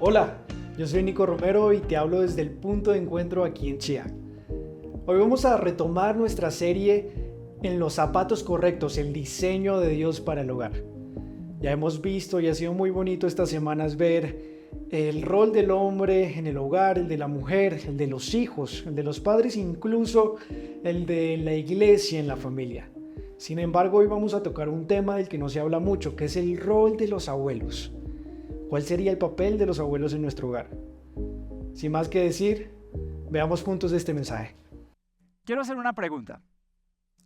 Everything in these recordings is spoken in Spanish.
Hola, yo soy Nico Romero y te hablo desde el punto de encuentro aquí en Chía. Hoy vamos a retomar nuestra serie en los zapatos correctos, el diseño de Dios para el hogar. Ya hemos visto y ha sido muy bonito estas semanas ver el rol del hombre en el hogar, el de la mujer, el de los hijos, el de los padres, incluso el de la iglesia en la familia. Sin embargo, hoy vamos a tocar un tema del que no se habla mucho, que es el rol de los abuelos. ¿Cuál sería el papel de los abuelos en nuestro hogar? Sin más que decir, veamos juntos este mensaje. Quiero hacer una pregunta.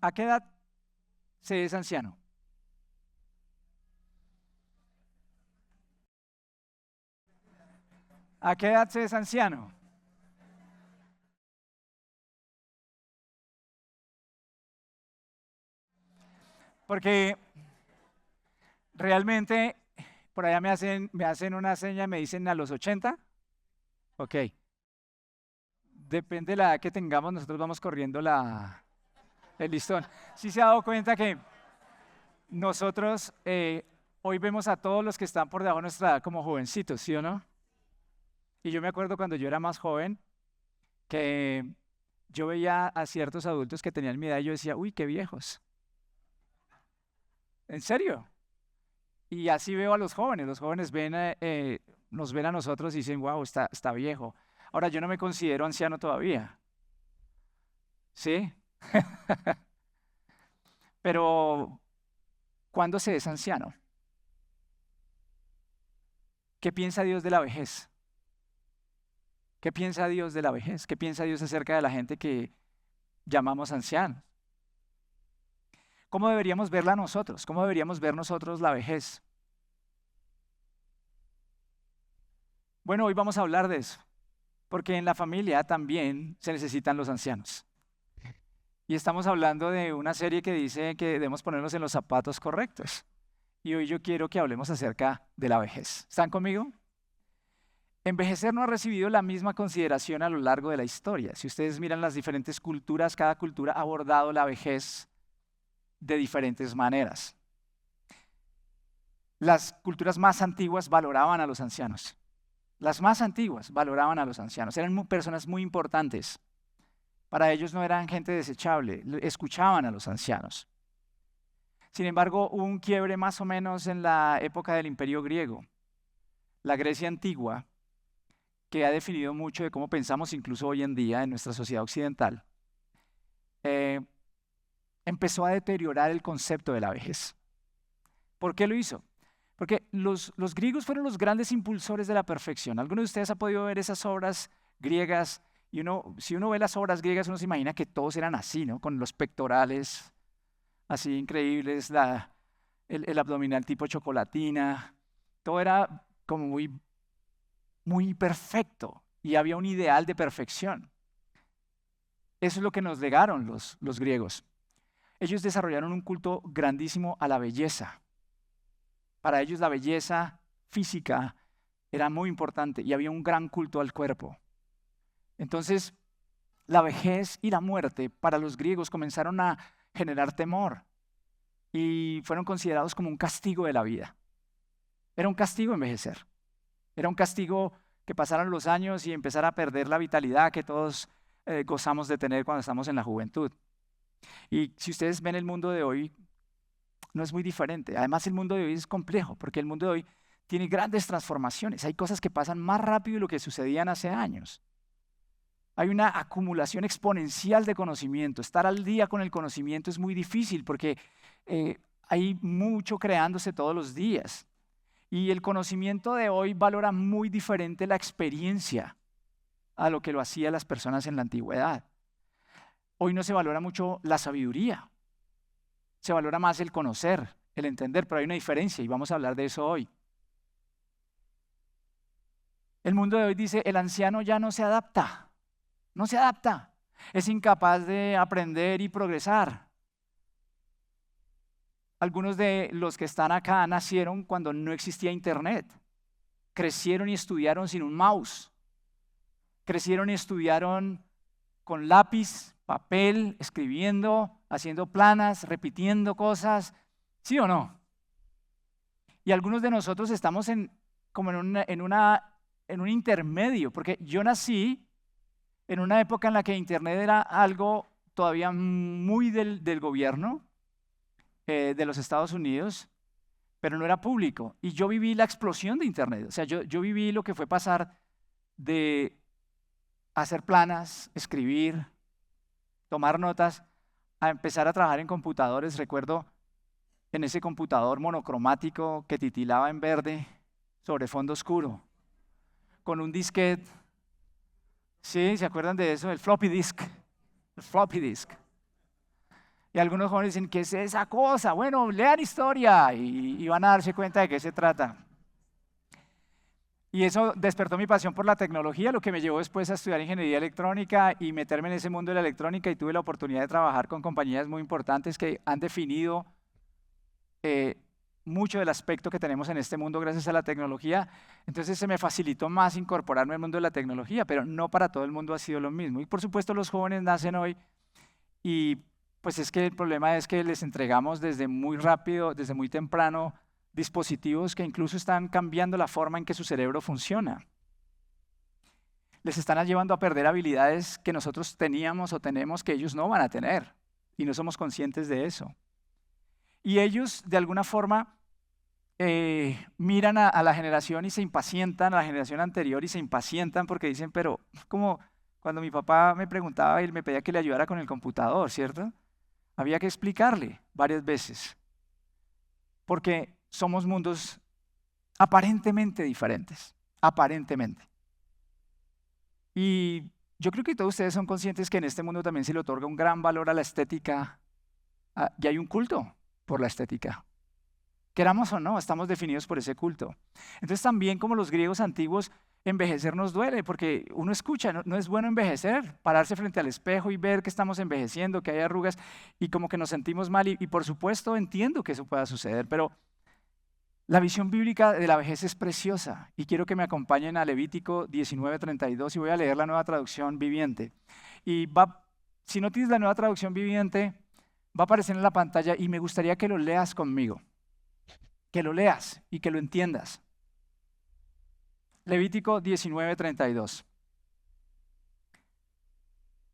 ¿A qué edad se es anciano? ¿A qué edad se es anciano? Porque realmente por allá me hacen una seña, me dicen a los 80. Ok. Depende de la edad que tengamos, nosotros vamos corriendo el listón. ¿Sí se ha dado cuenta que nosotros hoy vemos a todos los que están por debajo de nuestra edad como jovencitos, ¿sí o no? Y yo me acuerdo cuando yo era más joven que yo veía a ciertos adultos que tenían mi edad y yo decía, uy, qué viejos. ¿En serio? Y así veo a los jóvenes. Los jóvenes nos ven a nosotros y dicen, wow, está viejo. Ahora, yo no me considero anciano todavía. ¿Sí? Pero, ¿cuándo se es anciano? ¿Qué piensa Dios de la vejez? ¿Qué piensa Dios de la vejez? ¿Qué piensa Dios acerca de la gente que llamamos ancianos? ¿Cómo deberíamos verla nosotros? ¿Cómo deberíamos ver nosotros la vejez? Bueno, hoy vamos a hablar de eso, porque en la familia también se necesitan los ancianos. Y estamos hablando de una serie que dice que debemos ponernos en los zapatos correctos. Y hoy yo quiero que hablemos acerca de la vejez. ¿Están conmigo? Envejecer no ha recibido la misma consideración a lo largo de la historia. Si ustedes miran las diferentes culturas, cada cultura ha abordado la vejez de diferentes maneras. Las culturas más antiguas valoraban a los ancianos. Las más antiguas valoraban a los ancianos. Eran personas muy importantes. Para ellos no eran gente desechable, escuchaban a los ancianos. Sin embargo, hubo un quiebre más o menos en la época del Imperio griego, la Grecia antigua, que ha definido mucho de cómo pensamos incluso hoy en día en nuestra sociedad occidental. Empezó a deteriorar el concepto de la vejez. ¿Por qué lo hizo? Porque los griegos fueron los grandes impulsores de la perfección. ¿Alguno de ustedes ha podido ver esas obras griegas? Y si uno ve las obras griegas, uno se imagina que todos eran así, ¿no? Con los pectorales así increíbles, el abdominal tipo chocolatina. Todo era como muy perfecto y había un ideal de perfección. Eso es lo que nos legaron los griegos. Ellos desarrollaron un culto grandísimo a la belleza. Para ellos la belleza física era muy importante y había un gran culto al cuerpo. Entonces, la vejez y la muerte para los griegos comenzaron a generar temor y fueron considerados como un castigo de la vida. Era un castigo envejecer. Era un castigo que pasaran los años y empezar a perder la vitalidad que todos gozamos de tener cuando estamos en la juventud. Y si ustedes ven el mundo de hoy, no es muy diferente. Además, el mundo de hoy es complejo, porque el mundo de hoy tiene grandes transformaciones. Hay cosas que pasan más rápido de lo que sucedían hace años. Hay una acumulación exponencial de conocimiento. Estar al día con el conocimiento es muy difícil porque hay mucho creándose todos los días. Y el conocimiento de hoy valora muy diferente la experiencia a lo que lo hacían las personas en la antigüedad. Hoy no se valora mucho la sabiduría. Se valora más el conocer, el entender, pero hay una diferencia y vamos a hablar de eso hoy. El mundo de hoy dice, el anciano ya no se adapta, es incapaz de aprender y progresar. Algunos de los que están acá nacieron cuando no existía internet, crecieron y estudiaron sin un mouse, crecieron y estudiaron con lápiz, papel, escribiendo, haciendo planas, repitiendo cosas, ¿sí o no? Y algunos de nosotros estamos como en una en un intermedio, porque yo nací en una época en la que Internet era algo todavía muy del gobierno de los Estados Unidos, pero no era público. Y yo viví la explosión de Internet. O sea, yo viví lo que fue pasar de hacer planas, escribir, tomar notas, a empezar a trabajar en computadores. Recuerdo en ese computador monocromático que titilaba en verde sobre fondo oscuro, con un disquete. ¿Sí? ¿Se acuerdan de eso? El floppy disk. El floppy disk. Y algunos jóvenes dicen, ¿qué es esa cosa? Bueno, lean historia y van a darse cuenta de qué se trata. Y eso despertó mi pasión por la tecnología, lo que me llevó después a estudiar ingeniería electrónica y meterme en ese mundo de la electrónica, y tuve la oportunidad de trabajar con compañías muy importantes que han definido mucho del aspecto que tenemos en este mundo gracias a la tecnología. Entonces se me facilitó más incorporarme al mundo de la tecnología, pero no para todo el mundo ha sido lo mismo. Y por supuesto los jóvenes nacen hoy y pues es que el problema es que les entregamos desde muy rápido, desde muy temprano, dispositivos que incluso están cambiando la forma en que su cerebro funciona. Les están llevando a perder habilidades que nosotros teníamos o tenemos que ellos no van a tener, y no somos conscientes de eso. Y ellos, de alguna forma, miran a la generación y se impacientan, a la generación anterior, y se impacientan porque dicen, pero como cuando mi papá me preguntaba y me pedía que le ayudara con el computador, ¿cierto? Había que explicarle varias veces, porque somos mundos aparentemente diferentes, aparentemente. Y yo creo que todos ustedes son conscientes que en este mundo también se le otorga un gran valor a la estética, y hay un culto por la estética. Queramos o no, estamos definidos por ese culto. Entonces también, como los griegos antiguos, envejecer nos duele, porque uno escucha, no es bueno envejecer, pararse frente al espejo y ver que estamos envejeciendo, que hay arrugas, y como que nos sentimos mal, y por supuesto entiendo que eso pueda suceder, pero la visión bíblica de la vejez es preciosa, y quiero que me acompañen a Levítico 19:32, y voy a leer la Nueva Traducción Viviente. Y si no tienes la Nueva Traducción Viviente, va a aparecer en la pantalla, y me gustaría que lo leas conmigo, que lo leas y que lo entiendas. Levítico 19:32.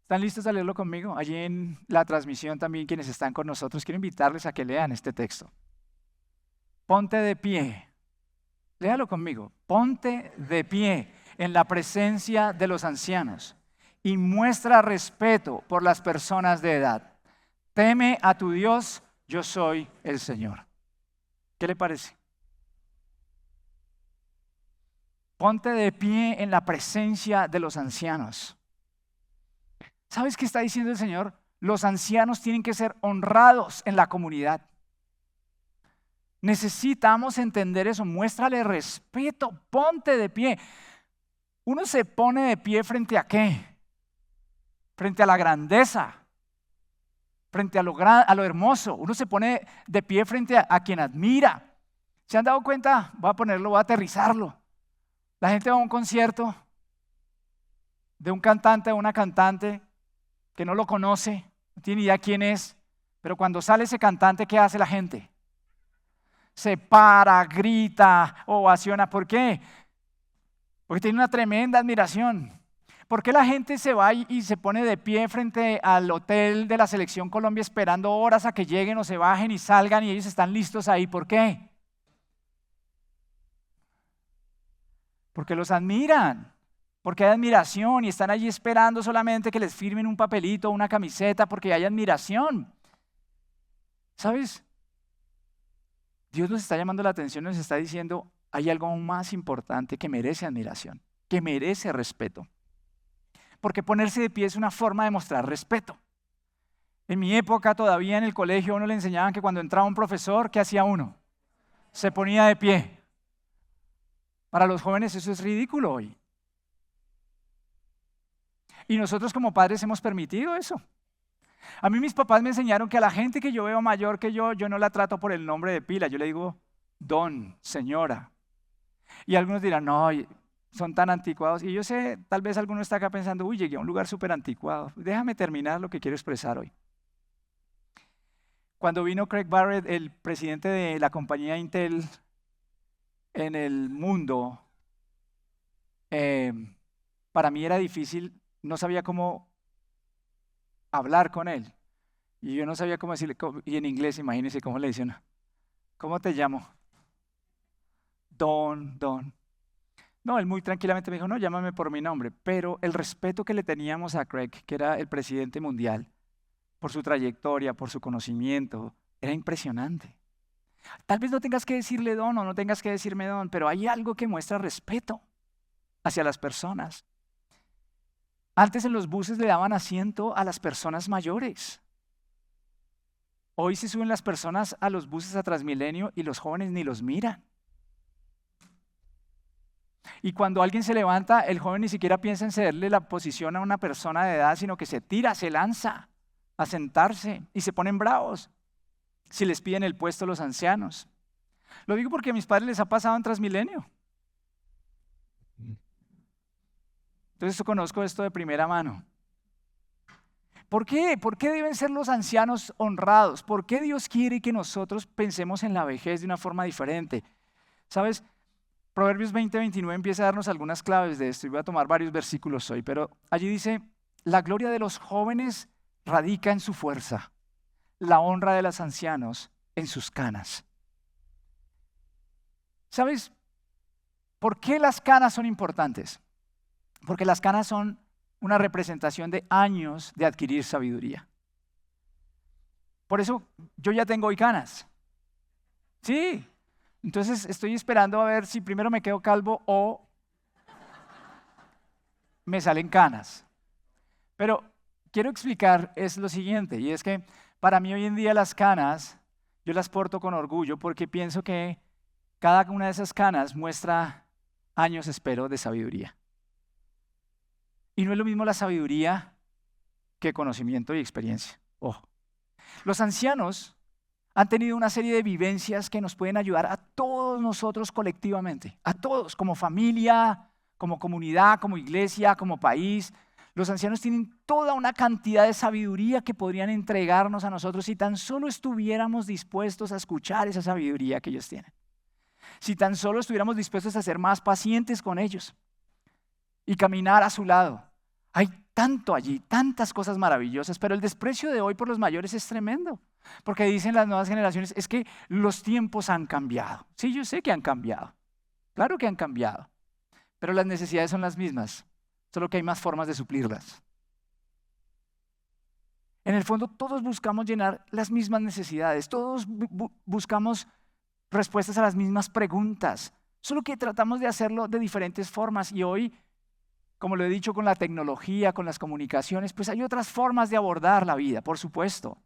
¿Están listos a leerlo conmigo? Allí en la transmisión también, quienes están con nosotros, quiero invitarles a que lean este texto. Ponte de pie. Léalo conmigo. Ponte de pie en la presencia de los ancianos y muestra respeto por las personas de edad. Teme a tu Dios, yo soy el Señor. ¿Qué le parece? Ponte de pie en la presencia de los ancianos. ¿Sabes qué está diciendo el Señor? Los ancianos tienen que ser honrados en la comunidad. Necesitamos entender eso. Muéstrale respeto, ponte de pie. Uno se pone de pie ¿frente a qué? Frente a la grandeza, frente a lo hermoso. Uno se pone de pie frente a quien admira. ¿Se han dado cuenta? Voy a aterrizarlo. La gente va a un concierto de un cantante o una cantante que no lo conoce, no tiene idea quién es, pero cuando sale ese cantante, ¿qué hace la gente? Se para, grita, ovaciona. ¿Por qué? Porque tiene una tremenda admiración. ¿Por qué la gente se va y se pone de pie frente al hotel de la Selección Colombia esperando horas a que lleguen o se bajen y salgan y ellos están listos ahí? ¿Por qué? Porque los admiran, porque hay admiración y están allí esperando solamente que les firmen un papelito o una camiseta porque hay admiración. ¿Sabes? Dios nos está llamando la atención, nos está diciendo, hay algo aún más importante que merece admiración, que merece respeto. Porque ponerse de pie es una forma de mostrar respeto. En mi época, todavía en el colegio, a uno le enseñaban que cuando entraba un profesor, ¿qué hacía uno? Se ponía de pie. Para los jóvenes eso es ridículo hoy. Y nosotros como padres hemos permitido eso. A mí mis papás me enseñaron que a la gente que yo veo mayor que yo no la trato por el nombre de pila. Yo le digo, don, señora. Y algunos dirán, no, son tan anticuados. Y yo sé, tal vez alguno está acá pensando, uy, llegué a un lugar súper anticuado. Déjame terminar lo que quiero expresar hoy. Cuando vino Craig Barrett, el presidente de la compañía Intel en el mundo, eh, para mí era difícil, no sabía cómo hablar con él. Y yo no sabía cómo decirle, y en inglés, imagínense cómo le dicen, ¿cómo te llamo? Don. No, él muy tranquilamente me dijo, no, llámame por mi nombre. Pero el respeto que le teníamos a Craig, que era el presidente mundial, por su trayectoria, por su conocimiento, era impresionante. Tal vez no tengas que decirle don o no tengas que decirme don, pero hay algo que muestra respeto hacia las personas. Antes en los buses le daban asiento a las personas mayores. Hoy se suben las personas a los buses a Transmilenio y los jóvenes ni los miran. Y cuando alguien se levanta, el joven ni siquiera piensa en cederle la posición a una persona de edad, sino que se tira, se lanza a sentarse y se ponen bravos si les piden el puesto a los ancianos. Lo digo porque a mis padres les ha pasado en Transmilenio. Entonces yo conozco esto de primera mano. ¿Por qué? ¿Por qué deben ser los ancianos honrados? ¿Por qué Dios quiere que nosotros pensemos en la vejez de una forma diferente? ¿Sabes? Proverbios 20:29 empieza a darnos algunas claves de esto y voy a tomar varios versículos hoy, pero allí dice, la gloria de los jóvenes radica en su fuerza, la honra de los ancianos en sus canas. ¿Sabes por qué las canas son importantes? Porque las canas son una representación de años de adquirir sabiduría. Por eso yo ya tengo hoy canas. Sí. Entonces estoy esperando a ver si primero me quedo calvo o me salen canas. Pero quiero explicar es lo siguiente, y es que para mí hoy en día las canas, yo las porto con orgullo porque pienso que cada una de esas canas muestra años, espero, de sabiduría. Y no es lo mismo la sabiduría que conocimiento y experiencia. Ojo. Los ancianos han tenido una serie de vivencias que nos pueden ayudar a todos nosotros colectivamente, a todos, como familia, como comunidad, como iglesia, como país. Los ancianos tienen toda una cantidad de sabiduría que podrían entregarnos a nosotros si tan solo estuviéramos dispuestos a escuchar esa sabiduría que ellos tienen. Si tan solo estuviéramos dispuestos a ser más pacientes con ellos y caminar a su lado. Hay tanto allí, tantas cosas maravillosas, pero el desprecio de hoy por los mayores es tremendo. Porque dicen las nuevas generaciones, es que los tiempos han cambiado. Sí, yo sé que han cambiado. Claro que han cambiado. Pero las necesidades son las mismas, solo que hay más formas de suplirlas. En el fondo, todos buscamos llenar las mismas necesidades. Todos buscamos respuestas a las mismas preguntas. Solo que tratamos de hacerlo de diferentes formas. Y hoy, como lo he dicho con la tecnología, con las comunicaciones, pues hay otras formas de abordar la vida, por supuesto.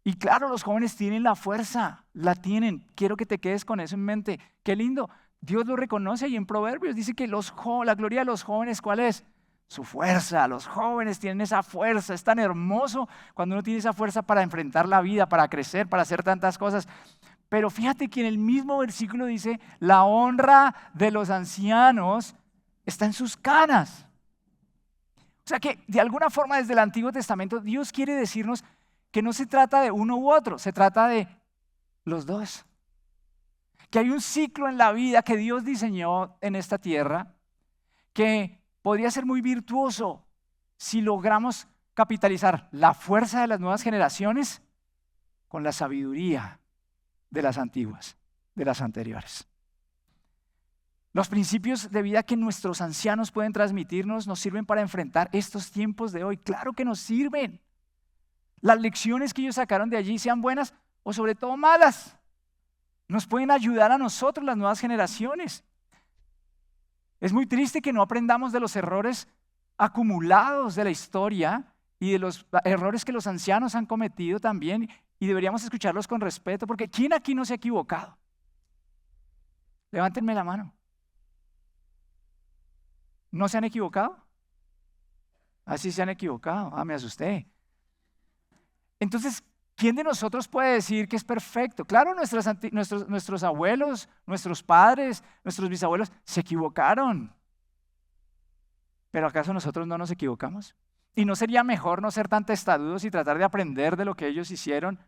Y claro, los jóvenes tienen la fuerza, la tienen. Quiero que te quedes con eso en mente. Qué lindo. Dios lo reconoce y en Proverbios dice que la gloria de los jóvenes, ¿cuál es? Su fuerza. Los jóvenes tienen esa fuerza. Es tan hermoso cuando uno tiene esa fuerza para enfrentar la vida, para crecer, para hacer tantas cosas. Pero fíjate que en el mismo versículo dice, la honra de los ancianos está en sus canas. O sea que de alguna forma desde el Antiguo Testamento Dios quiere decirnos que no se trata de uno u otro, se trata de los dos. Que hay un ciclo en la vida que Dios diseñó en esta tierra que podría ser muy virtuoso si logramos capitalizar la fuerza de las nuevas generaciones con la sabiduría de las antiguas, de las anteriores. Los principios de vida que nuestros ancianos pueden transmitirnos nos sirven para enfrentar estos tiempos de hoy. Claro que nos sirven. Las lecciones que ellos sacaron de allí, sean buenas o sobre todo malas, nos pueden ayudar a nosotros, las nuevas generaciones. Es muy triste que no aprendamos de los errores acumulados de la historia y de los errores que los ancianos han cometido también, y deberíamos escucharlos con respeto, porque ¿quién aquí no se ha equivocado? Levántenme la mano. ¿No se han equivocado? Así se han equivocado. Me asusté. Entonces, ¿quién de nosotros puede decir que es perfecto? Claro, nuestros abuelos, nuestros padres, nuestros bisabuelos se equivocaron. ¿Pero acaso nosotros no nos equivocamos? ¿Y no sería mejor no ser tan testarudos y tratar de aprender de lo que ellos hicieron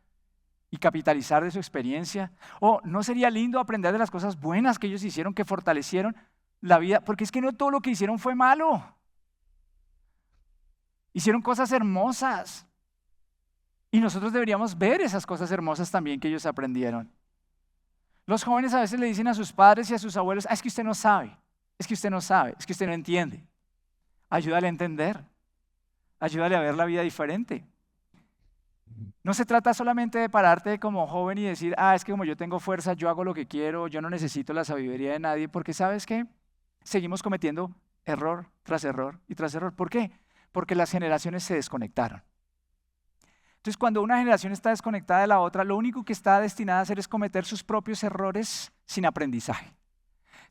y capitalizar de su experiencia? ¿O no sería lindo aprender de las cosas buenas que ellos hicieron, que fortalecieron la vida, porque es que no todo lo que hicieron fue malo. Hicieron cosas hermosas. Y nosotros deberíamos ver esas cosas hermosas también que ellos aprendieron. Los jóvenes a veces le dicen a sus padres y a sus abuelos, es que usted no sabe, es que usted no sabe, es que usted no entiende. Ayúdale a entender, ayúdale a ver la vida diferente. No se trata solamente de pararte como joven y decir, es que como yo tengo fuerza, yo hago lo que quiero, yo no necesito la sabiduría de nadie, porque ¿sabes qué? Seguimos cometiendo error tras error y tras error. ¿Por qué? Porque las generaciones se desconectaron. Entonces, cuando una generación está desconectada de la otra, lo único que está destinada a hacer es cometer sus propios errores sin aprendizaje,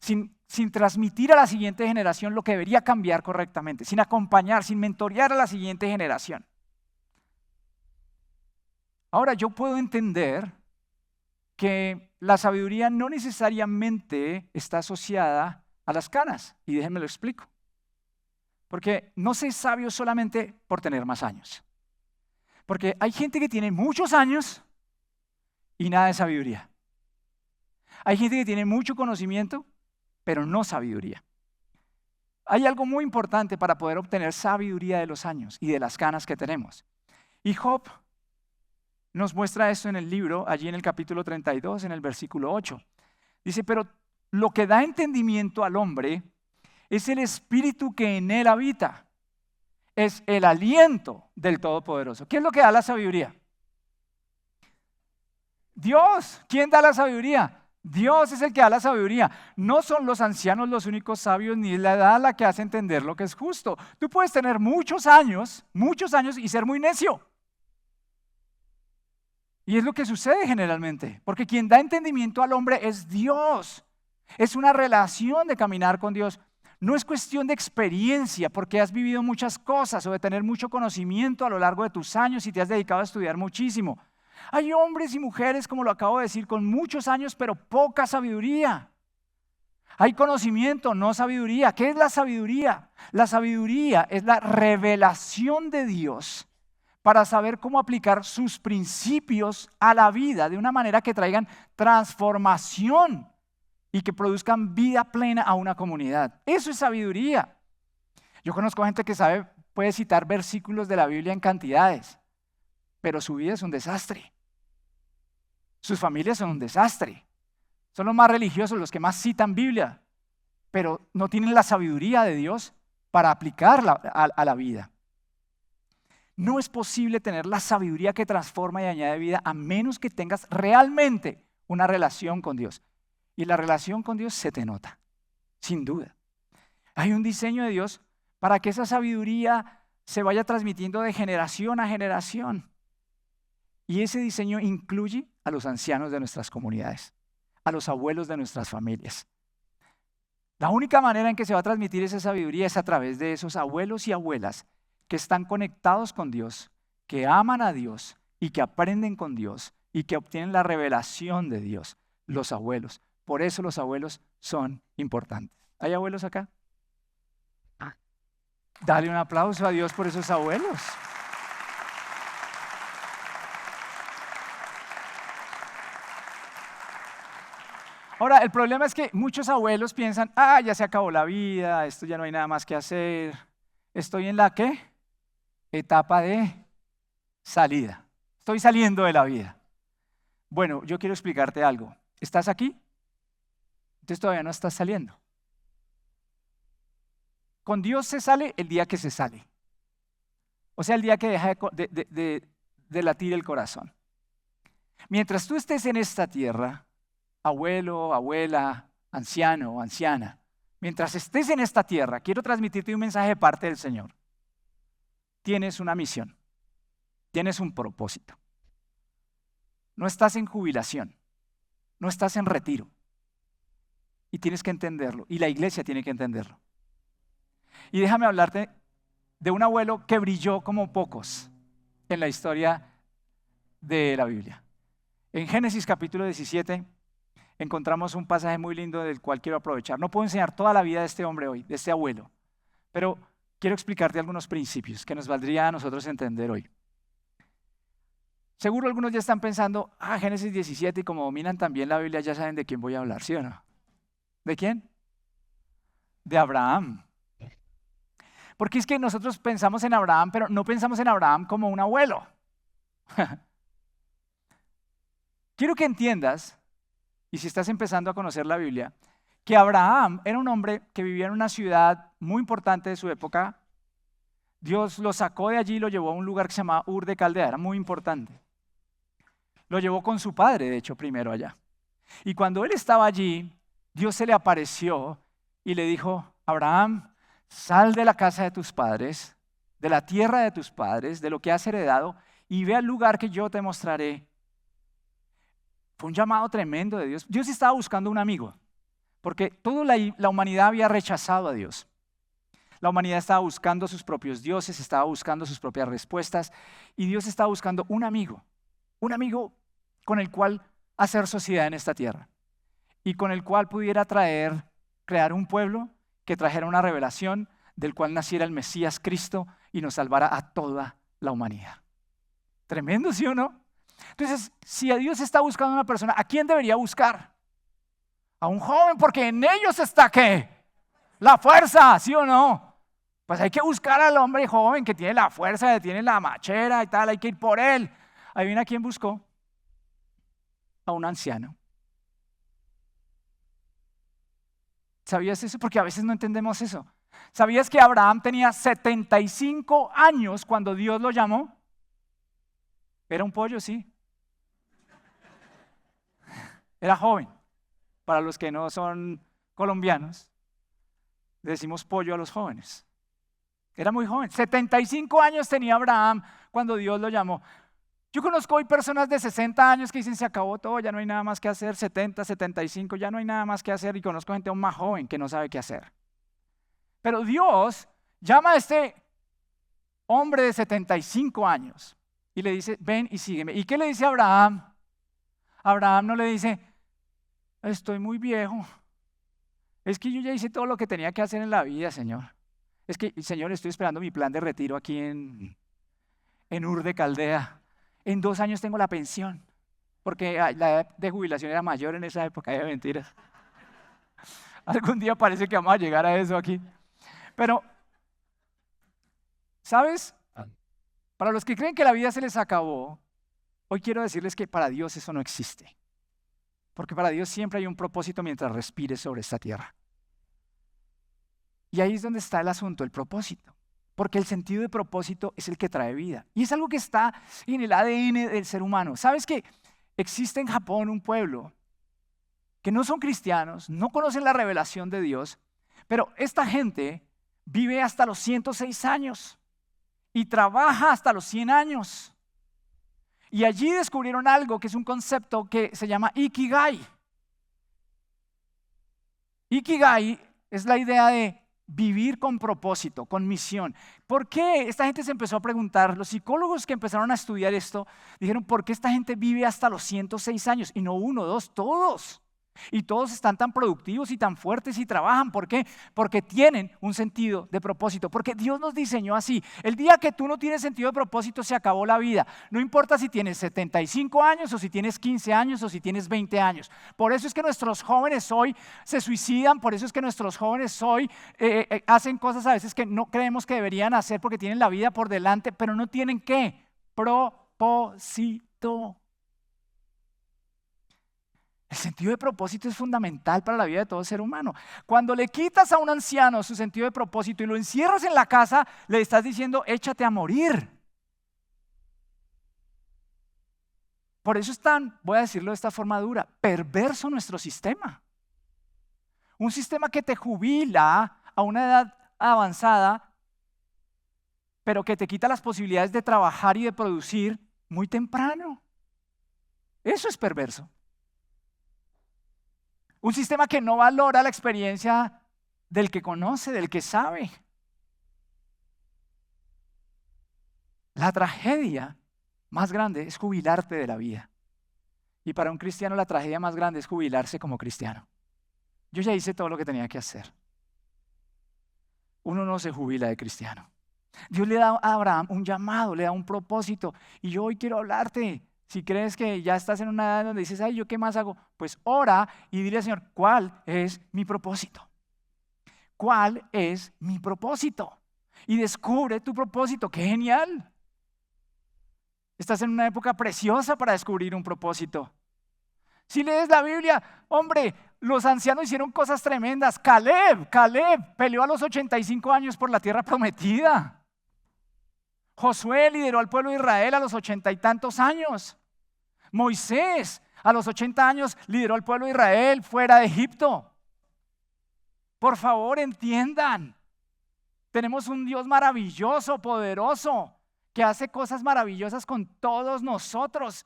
sin transmitir a la siguiente generación lo que debería cambiar correctamente, sin acompañar, sin mentorear a la siguiente generación. Ahora, yo puedo entender que la sabiduría no necesariamente está asociada a las canas, y déjenme lo explico. Porque no se es sabio solamente por tener más años. Porque hay gente que tiene muchos años y nada de sabiduría. Hay gente que tiene mucho conocimiento, pero no sabiduría. Hay algo muy importante para poder obtener sabiduría de los años y de las canas que tenemos. Y Job nos muestra esto en el libro, allí en el capítulo 32, en el versículo 8. Dice, pero lo que da entendimiento al hombre es el espíritu que en él habita. Es el aliento del Todopoderoso. ¿Qué es lo que da la sabiduría? Dios. ¿Quién da la sabiduría? Dios es el que da la sabiduría. No son los ancianos los únicos sabios, ni es la edad la que hace entender lo que es justo. Tú puedes tener muchos años y ser muy necio. Y es lo que sucede generalmente, porque quien da entendimiento al hombre es Dios. Es una relación de caminar con Dios. No es cuestión de experiencia, porque has vivido muchas cosas o de tener mucho conocimiento a lo largo de tus años y te has dedicado a estudiar muchísimo. Hay hombres y mujeres, como lo acabo de decir, con muchos años, pero poca sabiduría. Hay conocimiento, no sabiduría. ¿Qué es la sabiduría? La sabiduría es la revelación de Dios para saber cómo aplicar sus principios a la vida de una manera que traigan transformación y que produzcan vida plena a una comunidad. Eso es sabiduría. Yo conozco gente que puede citar versículos de la Biblia en cantidades, pero su vida es un desastre. Sus familias son un desastre. Son los más religiosos, los que más citan Biblia, pero no tienen la sabiduría de Dios para aplicarla a la vida. No es posible tener la sabiduría que transforma y añade vida a menos que tengas realmente una relación con Dios. Y la relación con Dios se te nota, sin duda. Hay un diseño de Dios para que esa sabiduría se vaya transmitiendo de generación a generación. Y ese diseño incluye a los ancianos de nuestras comunidades, a los abuelos de nuestras familias. La única manera en que se va a transmitir esa sabiduría es a través de esos abuelos y abuelas que están conectados con Dios, que aman a Dios y que aprenden con Dios y que obtienen la revelación de Dios, los abuelos. Por eso los abuelos son importantes. ¿Hay abuelos acá? Dale un aplauso a Dios por esos abuelos. Ahora, el problema es que muchos abuelos piensan, ya se acabó la vida, esto ya no hay nada más que hacer. Estoy en la ¿qué? Etapa de salida. Estoy saliendo de la vida. Bueno, yo quiero explicarte algo. ¿Estás aquí? Entonces todavía no estás saliendo. Con Dios se sale el día que se sale. O sea, el día que deja de latir el corazón. Mientras tú estés en esta tierra, abuelo, abuela, anciano o anciana, mientras estés en esta tierra, quiero transmitirte un mensaje de parte del Señor. Tienes una misión, tienes un propósito. No estás en jubilación, no estás en retiro. Y tienes que entenderlo, y la iglesia tiene que entenderlo. Y déjame hablarte de un abuelo que brilló como pocos en la historia de la Biblia. En Génesis capítulo 17 encontramos un pasaje muy lindo del cual quiero aprovechar. No puedo enseñar toda la vida de este hombre hoy, de este abuelo, pero quiero explicarte algunos principios que nos valdría a nosotros entender hoy. Seguro algunos ya están pensando, Génesis 17, y como dominan también la Biblia, ya saben de quién voy a hablar, ¿sí o no? ¿De quién? de Abraham. Porque es que nosotros pensamos en Abraham, pero no pensamos en Abraham como un abuelo. Quiero que entiendas, y si estás empezando a conocer la Biblia, que Abraham era un hombre que vivía en una ciudad muy importante de su época. Dios lo sacó de allí y lo llevó a un lugar que se llamaba Ur de Caldea, era muy importante. Lo llevó con su padre, de hecho, primero allá. Y cuando él estaba allí, Dios se le apareció y le dijo: Abraham, sal de la casa de tus padres, de la tierra de tus padres, de lo que has heredado, y ve al lugar que yo te mostraré. Fue un llamado tremendo de Dios. Dios estaba buscando un amigo, porque toda la humanidad había rechazado a Dios. La humanidad estaba buscando sus propios dioses, estaba buscando sus propias respuestas, y Dios estaba buscando un amigo con el cual hacer sociedad en esta tierra, y con el cual pudiera crear un pueblo que trajera una revelación del cual naciera el Mesías Cristo y nos salvara a toda la humanidad. Tremendo, ¿sí o no? Entonces, si a Dios está buscando una persona, ¿a quién debería buscar? A un joven, porque en ellos está ¿qué? La fuerza, ¿sí o no? Pues hay que buscar al hombre joven que tiene la fuerza, que tiene la machera y tal, hay que ir por él. Ahí viene a quién buscó. A un anciano. ¿Sabías eso? Porque a veces no entendemos eso. ¿Sabías que Abraham tenía 75 años cuando Dios lo llamó? Era un pollo, sí. Era joven. Para los que no son colombianos, le decimos pollo a los jóvenes. Era muy joven. 75 años tenía Abraham cuando Dios lo llamó. Yo conozco hoy personas de 60 años que dicen: se acabó todo, ya no hay nada más que hacer. 70, 75, ya no hay nada más que hacer. Y conozco gente aún más joven que no sabe qué hacer. Pero Dios llama a este hombre de 75 años y le dice: ven y sígueme. ¿Y qué le dice a Abraham? Abraham no le dice: estoy muy viejo. Es que yo ya hice todo lo que tenía que hacer en la vida, Señor. Es que, Señor, estoy esperando mi plan de retiro aquí en Ur de Caldea. En 2 años tengo la pensión, porque la edad de jubilación era mayor en esa época. De mentiras. Algún día parece que vamos a llegar a eso aquí. Pero, ¿sabes? Para los que creen que la vida se les acabó, hoy quiero decirles que para Dios eso no existe. Porque para Dios siempre hay un propósito mientras respires sobre esta tierra. Y ahí es donde está el asunto, el propósito. Porque el sentido de propósito es el que trae vida. Y es algo que está en el ADN del ser humano. ¿Sabes que existe en Japón un pueblo que no son cristianos, no conocen la revelación de Dios, pero esta gente vive hasta los 106 años y trabaja hasta los 100 años? Y allí descubrieron algo que es un concepto que se llama Ikigai. Ikigai es la idea de vivir con propósito, con misión. ¿Por qué esta gente se empezó a preguntar? Los psicólogos que empezaron a estudiar esto dijeron: ¿por qué esta gente vive hasta los 106 años? Y no 1, 2, todos. Y todos están tan productivos y tan fuertes y trabajan. ¿Por qué? Porque tienen un sentido de propósito. Porque Dios nos diseñó así. El día que tú no tienes sentido de propósito, se acabó la vida. No importa si tienes 75 años o si tienes 15 años o si tienes 20 años. Por eso es que nuestros jóvenes hoy se suicidan. Por eso es que nuestros jóvenes hoy hacen cosas a veces que no creemos que deberían hacer porque tienen la vida por delante, pero no tienen ¿qué? Propósito. El sentido de propósito es fundamental para la vida de todo ser humano. Cuando le quitas a un anciano su sentido de propósito y lo encierras en la casa, le estás diciendo: échate a morir. Por eso es tan, voy a decirlo de esta forma dura, perverso nuestro sistema. Un sistema que te jubila a una edad avanzada, pero que te quita las posibilidades de trabajar y de producir muy temprano. Eso es perverso. Un sistema que no valora la experiencia del que conoce, del que sabe. La tragedia más grande es jubilarte de la vida. Y para un cristiano la tragedia más grande es jubilarse como cristiano. Yo ya hice todo lo que tenía que hacer. Uno no se jubila de cristiano. Dios le da a Abraham un llamado, le da un propósito. Y yo hoy quiero hablarte. Si crees que ya estás en una edad donde dices: ay, ¿yo qué más hago? Pues ora y dile al Señor: ¿cuál es mi propósito? ¿cuál es mi propósito? Y descubre tu propósito. ¡Qué genial! Estás en una época preciosa para descubrir un propósito. Si lees la Biblia, hombre, los ancianos hicieron cosas tremendas. Caleb peleó a los 85 años por la tierra prometida. Josué lideró al pueblo de Israel a los 80 y tantos años. Moisés a los 80 años lideró al pueblo de Israel fuera de Egipto. Por favor, entiendan. Tenemos un Dios maravilloso, poderoso, que hace cosas maravillosas con todos nosotros.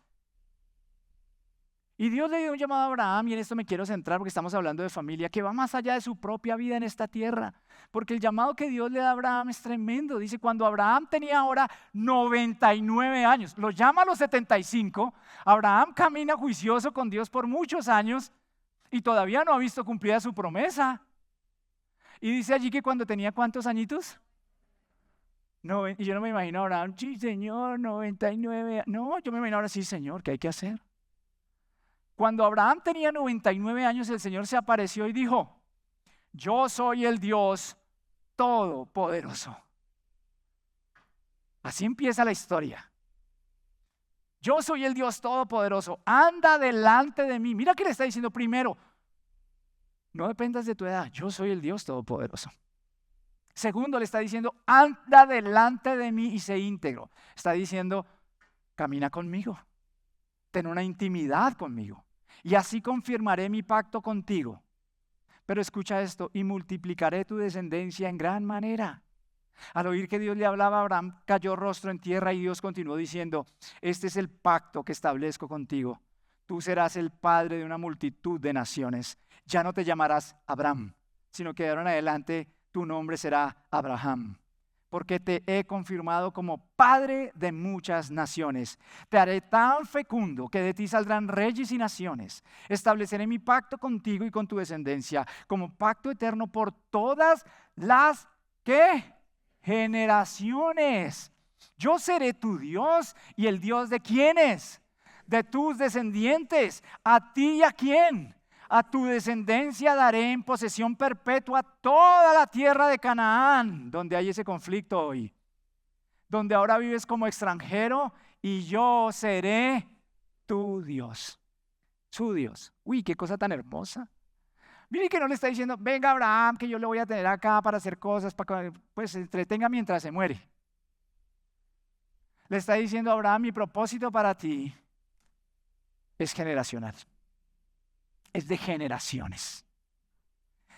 Y Dios le dio un llamado a Abraham, y en esto me quiero centrar porque estamos hablando de familia, que va más allá de su propia vida en esta tierra. Porque el llamado que Dios le da a Abraham es tremendo. Dice, cuando Abraham tenía ahora 99 años, lo llama a los 75, Abraham camina juicioso con Dios por muchos años y todavía no ha visto cumplida su promesa. Y dice allí que cuando tenía ¿cuántos añitos? Y yo no me imagino a Abraham, sí Señor, 99. No, yo me imagino ahora, sí Señor, ¿qué hay que hacer? Cuando Abraham tenía 99 años, el Señor se apareció y dijo, yo soy el Dios Todopoderoso. Así empieza la historia. Yo soy el Dios Todopoderoso, anda delante de mí. Mira que le está diciendo primero, no dependas de tu edad, yo soy el Dios Todopoderoso. Segundo, le está diciendo, anda delante de mí y sé íntegro. Está diciendo, camina conmigo, ten una intimidad conmigo. Y así confirmaré mi pacto contigo. Pero escucha esto, y multiplicaré tu descendencia en gran manera. Al oír que Dios le hablaba, Abraham cayó rostro en tierra y Dios continuó diciendo, este es el pacto que establezco contigo. Tú serás el padre de una multitud de naciones. Ya no te llamarás Abraham, sino que de ahora en adelante tu nombre será Abraham. Porque te he confirmado como padre de muchas naciones. Te haré tan fecundo que de ti saldrán reyes y naciones. Estableceré mi pacto contigo y con tu descendencia, como pacto eterno por todas las ¿qué? Generaciones. Yo seré tu Dios y el Dios de ¿quiénes? De tus descendientes. ¿A ti y a quién? A tu descendencia daré en posesión perpetua toda la tierra de Canaán, donde hay ese conflicto hoy, donde ahora vives como extranjero, y yo seré tu Dios, su Dios. Uy, qué cosa tan hermosa. Mire que no le está diciendo, venga Abraham, que yo le voy a tener acá para hacer cosas, para que pues se entretenga mientras se muere. Le está diciendo, Abraham, mi propósito para ti es generacional. Es de generaciones.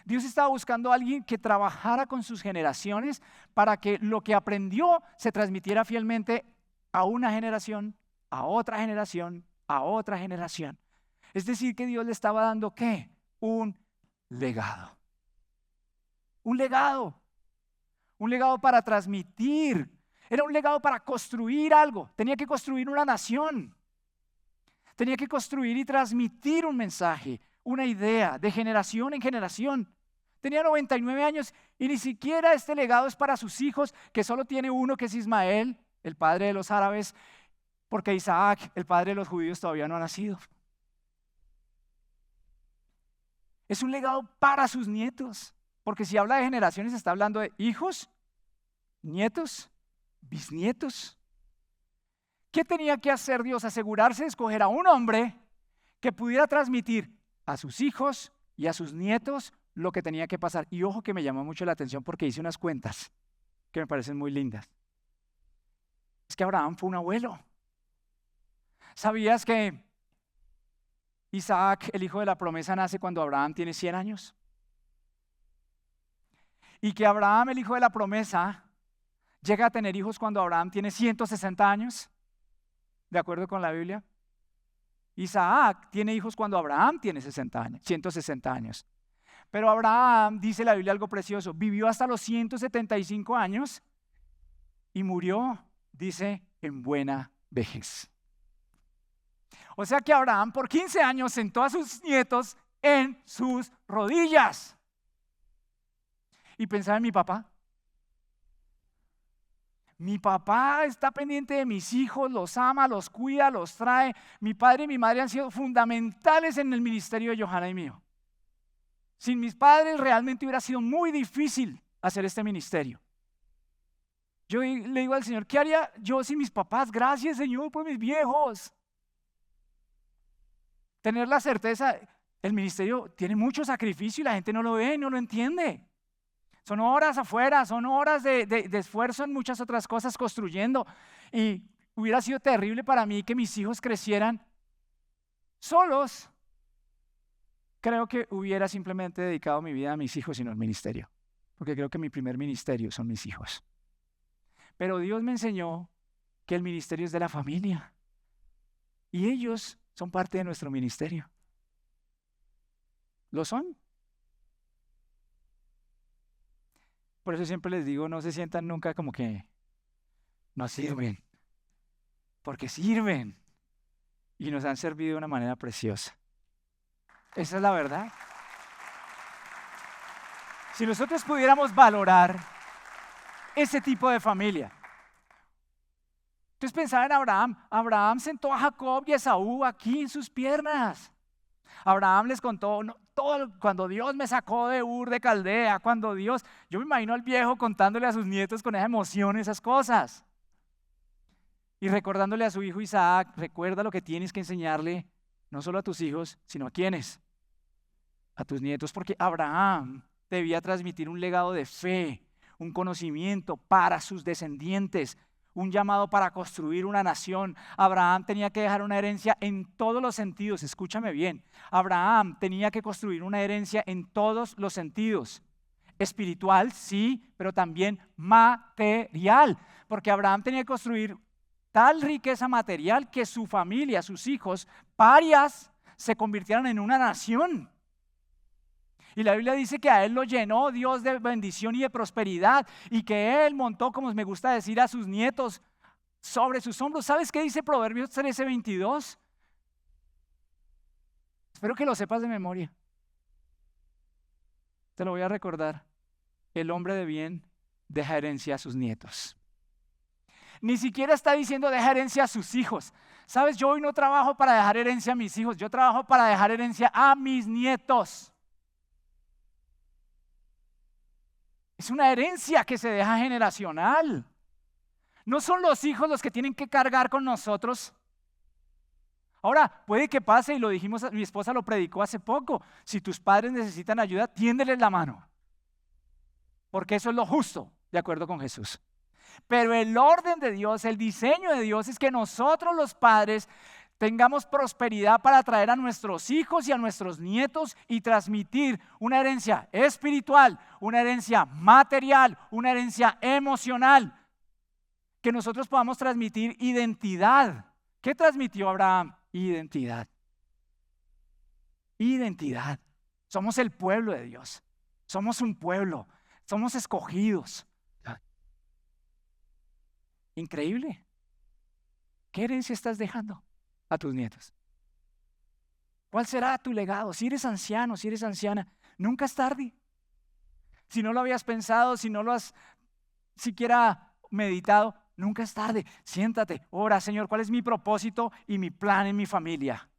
Dios estaba buscando a alguien que trabajara con sus generaciones para que lo que aprendió se transmitiera fielmente a una generación, a otra generación, a otra generación. Es decir, que Dios le estaba dando ¿qué? Un legado. Un legado. Un legado para transmitir. Era un legado para construir algo. Tenía que construir una nación. Tenía que construir y transmitir un mensaje, una idea de generación en generación. Tenía 99 años y ni siquiera este legado es para sus hijos, que solo tiene uno, que es Ismael, el padre de los árabes, porque Isaac, el padre de los judíos, todavía no ha nacido. Es un legado para sus nietos, porque si habla de generaciones está hablando de hijos, nietos, bisnietos. ¿Qué tenía que hacer Dios? Asegurarse de escoger a un hombre que pudiera transmitir a sus hijos y a sus nietos lo que tenía que pasar. Y ojo que me llamó mucho la atención porque hice unas cuentas que me parecen muy lindas. Es que Abraham fue un abuelo. ¿Sabías que Isaac, el hijo de la promesa, nace cuando Abraham tiene 100 años? Y que Abraham, el hijo de la promesa, llega a tener hijos cuando Abraham tiene 160 años. ¿De acuerdo con la Biblia? Isaac tiene hijos cuando Abraham tiene 160 años. Pero Abraham, dice la Biblia algo precioso, vivió hasta los 175 años y murió, dice, en buena vejez. O sea que Abraham por 15 años sentó a sus nietos en sus rodillas. Y pensaba en mi papá. Mi papá está pendiente de mis hijos, los ama, los cuida, los trae. Mi padre y mi madre han sido fundamentales en el ministerio de Johanna y mío. Sin mis padres realmente hubiera sido muy difícil hacer este ministerio. Yo le digo al Señor, ¿qué haría yo sin mis papás? Gracias, Señor, por mis viejos. Tener la certeza, el ministerio tiene mucho sacrificio y la gente no lo ve, no lo entiende. Son horas afuera, son horas de esfuerzo en muchas otras cosas construyendo. Y hubiera sido terrible para mí que mis hijos crecieran solos. Creo que hubiera simplemente dedicado mi vida a mis hijos y no al ministerio. Porque creo que mi primer ministerio son mis hijos. Pero Dios me enseñó que el ministerio es de la familia. Y ellos son parte de nuestro ministerio. ¿Lo son? Por eso siempre les digo, no se sientan nunca como que no sirven. Porque sirven. Y nos han servido de una manera preciosa. Esa es la verdad. Si nosotros pudiéramos valorar ese tipo de familia. Entonces pensaba en Abraham. Abraham sentó a Jacob y a Esaú aquí en sus piernas. Abraham les contó todo cuando Dios me sacó de Ur de Caldea, yo me imagino al viejo contándole a sus nietos con esa emoción esas cosas. Y recordándole a su hijo Isaac, recuerda lo que tienes que enseñarle, no solo a tus hijos, sino a quiénes, a tus nietos, porque Abraham debía transmitir un legado de fe, un conocimiento para sus descendientes, un llamado para construir una nación. Abraham tenía que dejar una herencia en todos los sentidos, escúchame bien, Abraham tenía que construir una herencia en todos los sentidos, espiritual, sí, pero también material, porque Abraham tenía que construir tal riqueza material que su familia, sus hijos, parias, se convirtieran en una nación. Y la Biblia dice que a él lo llenó Dios de bendición y de prosperidad y que él montó, como me gusta decir, a sus nietos sobre sus hombros. ¿Sabes qué dice Proverbios 13:22? Espero que lo sepas de memoria. Te lo voy a recordar. El hombre de bien deja herencia a sus nietos. Ni siquiera está diciendo deja herencia a sus hijos. ¿Sabes? Yo hoy no trabajo para dejar herencia a mis hijos. Yo trabajo para dejar herencia a mis nietos. Es una herencia que se deja generacional. No son los hijos los que tienen que cargar con nosotros. Ahora, puede que pase, y lo dijimos, mi esposa lo predicó hace poco. Si tus padres necesitan ayuda, tiéndeles la mano. Porque eso es lo justo, de acuerdo con Jesús. Pero el orden de Dios, el diseño de Dios es que nosotros los padres tengamos prosperidad para traer a nuestros hijos y a nuestros nietos y transmitir una herencia espiritual, una herencia material, una herencia emocional. Que nosotros podamos transmitir identidad. ¿Qué transmitió Abraham? Identidad. Identidad. Somos el pueblo de Dios. Somos un pueblo. Somos escogidos. Increíble. ¿Qué herencia estás dejando a tus nietos? ¿Cuál será tu legado? Si eres anciano, si eres anciana, nunca es tarde. Si no lo habías pensado, si no lo has siquiera meditado, nunca es tarde. Siéntate, ora, Señor, ¿cuál es mi propósito y mi plan en mi familia?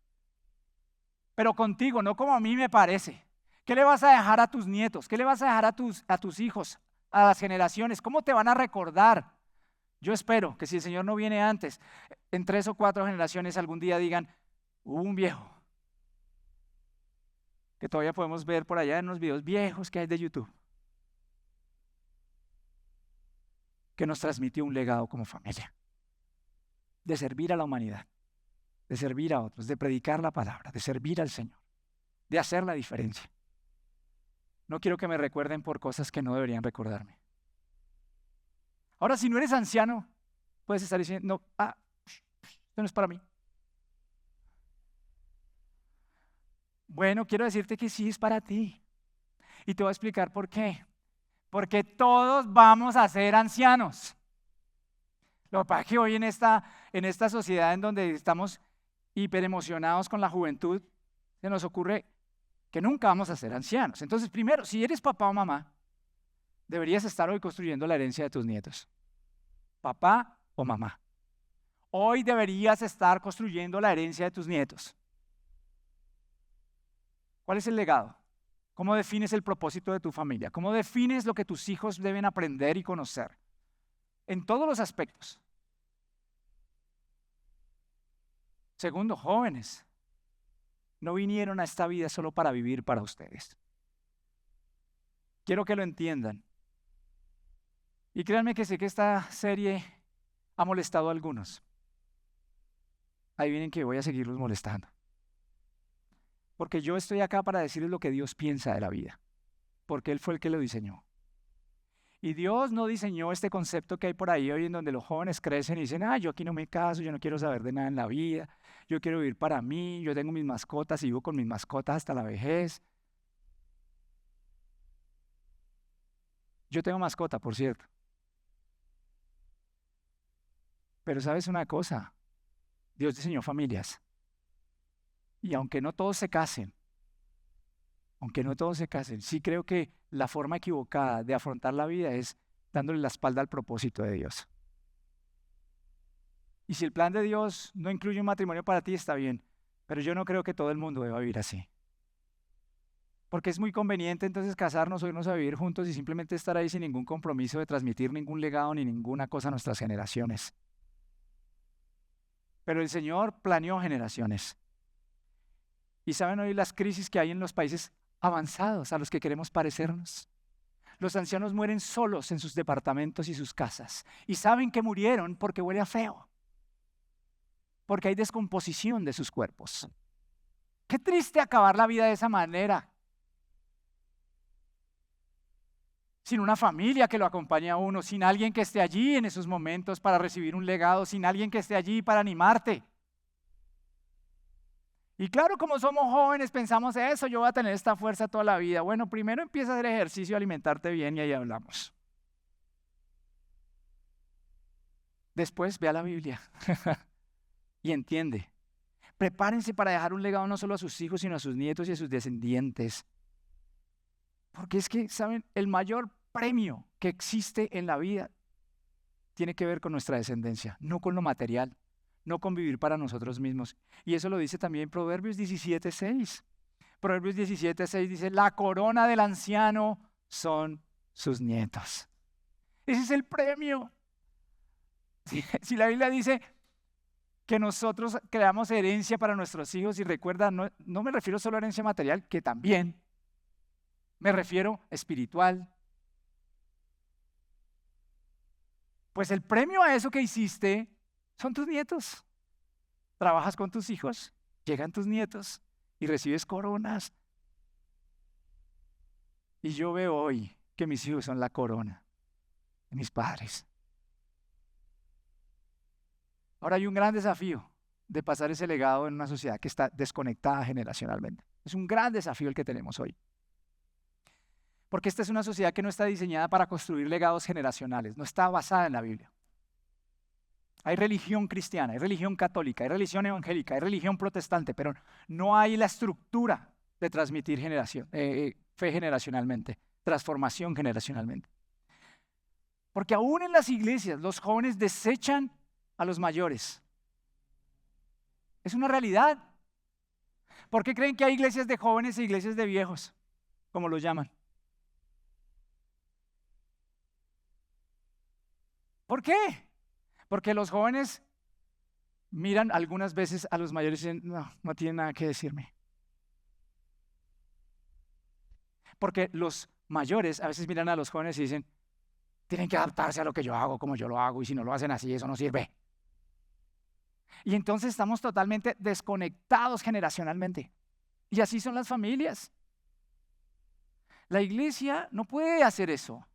Pero contigo, no como a mí me parece. ¿Qué le vas a dejar a tus nietos? ¿Qué le vas a dejar a tus hijos, a las generaciones? ¿Cómo te van a recordar? Yo espero que si el Señor no viene antes, en 3 o 4 generaciones algún día digan, hubo un viejo, que todavía podemos ver por allá en los videos viejos que hay de YouTube, que nos transmitió un legado como familia, de servir a la humanidad, de servir a otros, de predicar la palabra, de servir al Señor, de hacer la diferencia. No quiero que me recuerden por cosas que no deberían recordarme. Ahora, si no eres anciano, puedes estar diciendo, no, esto no es para mí. Bueno, quiero decirte que sí es para ti. Y te voy a explicar por qué. Porque todos vamos a ser ancianos. Lo que pasa es que hoy en esta sociedad en donde estamos hiperemocionados con la juventud, se nos ocurre que nunca vamos a ser ancianos. Entonces, primero, si eres papá o mamá, deberías estar hoy construyendo la herencia de tus nietos. Papá o mamá. Hoy deberías estar construyendo la herencia de tus nietos. ¿Cuál es el legado? ¿Cómo defines el propósito de tu familia? ¿Cómo defines lo que tus hijos deben aprender y conocer? En todos los aspectos. Segundo, jóvenes, no vinieron a esta vida solo para vivir para ustedes. Quiero que lo entiendan. Y créanme que sé que esta serie ha molestado a algunos. Ahí vienen que voy a seguirlos molestando. Porque yo estoy acá para decirles lo que Dios piensa de la vida. Porque Él fue el que lo diseñó. Y Dios no diseñó este concepto que hay por ahí hoy en donde los jóvenes crecen y dicen, yo aquí no me caso, yo no quiero saber de nada en la vida, yo quiero vivir para mí, yo tengo mis mascotas y vivo con mis mascotas hasta la vejez. Yo tengo mascota, por cierto. Pero ¿sabes una cosa? Dios diseñó familias. Y aunque no todos se casen, sí creo que la forma equivocada de afrontar la vida es dándole la espalda al propósito de Dios. Y si el plan de Dios no incluye un matrimonio para ti, está bien, pero yo no creo que todo el mundo deba vivir así. Porque es muy conveniente entonces casarnos o irnos a vivir juntos y simplemente estar ahí sin ningún compromiso de transmitir ningún legado ni ninguna cosa a nuestras generaciones. Pero el Señor planeó generaciones. Y saben hoy las crisis que hay en los países avanzados a los que queremos parecernos. Los ancianos mueren solos en sus departamentos y sus casas. Y saben que murieron porque huele a feo. Porque hay descomposición de sus cuerpos. Qué triste acabar la vida de esa manera. Sin una familia que lo acompañe a uno, sin alguien que esté allí en esos momentos para recibir un legado, sin alguien que esté allí para animarte. Y claro, como somos jóvenes, pensamos eso, yo voy a tener esta fuerza toda la vida. Bueno, primero empieza a hacer ejercicio, alimentarte bien y ahí hablamos. Después ve a la Biblia y entiende. Prepárense para dejar un legado no solo a sus hijos, sino a sus nietos y a sus descendientes. Porque es que, ¿saben? El mayor premio que existe en la vida tiene que ver con nuestra descendencia, no con lo material. No convivir para nosotros mismos. Y eso lo dice también Proverbios 17:6. Proverbios 17:6 dice, la corona del anciano son sus nietos. Ese es el premio. Si la Biblia dice que nosotros creamos herencia para nuestros hijos, y recuerda, no me refiero solo a herencia material, que también, me refiero espiritual. Pues el premio a eso que hiciste son tus nietos. Trabajas con tus hijos, llegan tus nietos y recibes coronas. Y yo veo hoy que mis hijos son la corona de mis padres. Ahora hay un gran desafío de pasar ese legado en una sociedad que está desconectada generacionalmente. Es un gran desafío el que tenemos hoy. Porque esta es una sociedad que no está diseñada para construir legados generacionales, no está basada en la Biblia. Hay religión cristiana, hay religión católica, hay religión evangélica, hay religión protestante, pero no hay la estructura de transmitir fe generacionalmente, transformación generacionalmente. Porque aún en las iglesias los jóvenes desechan a los mayores. Es una realidad. ¿Por qué creen que hay iglesias de jóvenes e iglesias de viejos, como lo llaman? ¿Por qué? Porque los jóvenes miran algunas veces a los mayores y dicen, no tienen nada que decirme. Porque los mayores a veces miran a los jóvenes y dicen, tienen que adaptarse a lo que yo hago, como yo lo hago, y si no lo hacen así, eso no sirve. Y entonces estamos totalmente desconectados generacionalmente. Y así son las familias. La iglesia no puede hacer eso.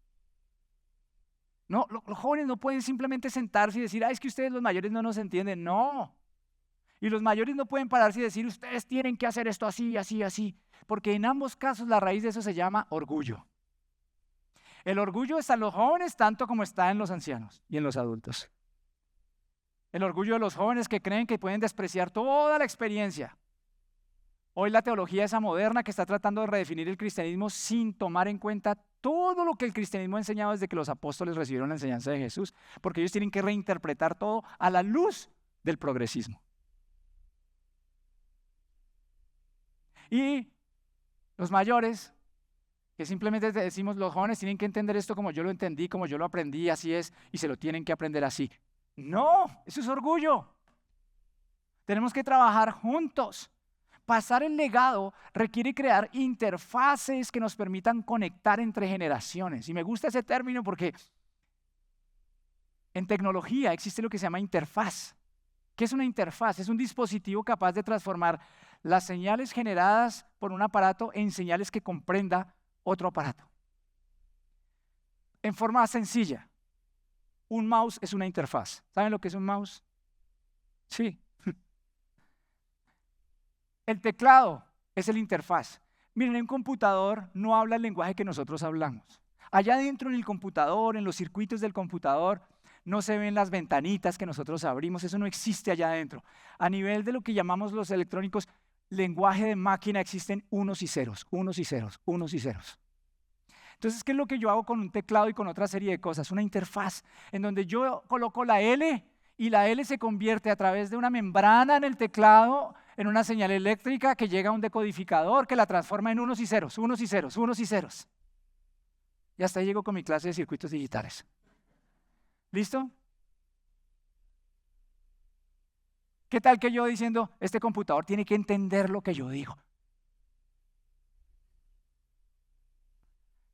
No, los jóvenes no pueden simplemente sentarse y decir, es que ustedes los mayores no nos entienden. No. Y los mayores no pueden pararse y decir, ustedes tienen que hacer esto así, así, así. Porque en ambos casos la raíz de eso se llama orgullo. El orgullo está en los jóvenes tanto como está en los ancianos y en los adultos. El orgullo de los jóvenes que creen que pueden despreciar toda la experiencia. Hoy la teología esa moderna que está tratando de redefinir el cristianismo sin tomar en cuenta todo lo que el cristianismo ha enseñado desde que los apóstoles recibieron la enseñanza de Jesús, porque ellos tienen que reinterpretar todo a la luz del progresismo. Y los mayores que simplemente decimos los jóvenes tienen que entender esto como yo lo entendí, como yo lo aprendí, así es, y se lo tienen que aprender así. No, eso es orgullo. Tenemos que trabajar juntos. Pasar el legado requiere crear interfaces que nos permitan conectar entre generaciones. Y me gusta ese término porque en tecnología existe lo que se llama interfaz. ¿Qué es una interfaz? Es un dispositivo capaz de transformar las señales generadas por un aparato en señales que comprenda otro aparato. En forma sencilla, un mouse es una interfaz. ¿Saben lo que es un mouse? Sí. El teclado es el interfaz. Miren, un computador no habla el lenguaje que nosotros hablamos. Allá adentro en el computador, en los circuitos del computador, no se ven las ventanitas que nosotros abrimos, eso no existe allá adentro. A nivel de lo que llamamos los electrónicos, lenguaje de máquina, existen unos y ceros, unos y ceros, unos y ceros. Entonces, ¿qué es lo que yo hago con un teclado y con otra serie de cosas? Una interfaz en donde yo coloco la L y la L se convierte a través de una membrana en el teclado en una señal eléctrica que llega a un decodificador que la transforma en unos y ceros, unos y ceros, unos y ceros. Y hasta ahí llego con mi clase de circuitos digitales. ¿Listo? ¿Qué tal que yo diciendo, este computador tiene que entender lo que yo digo?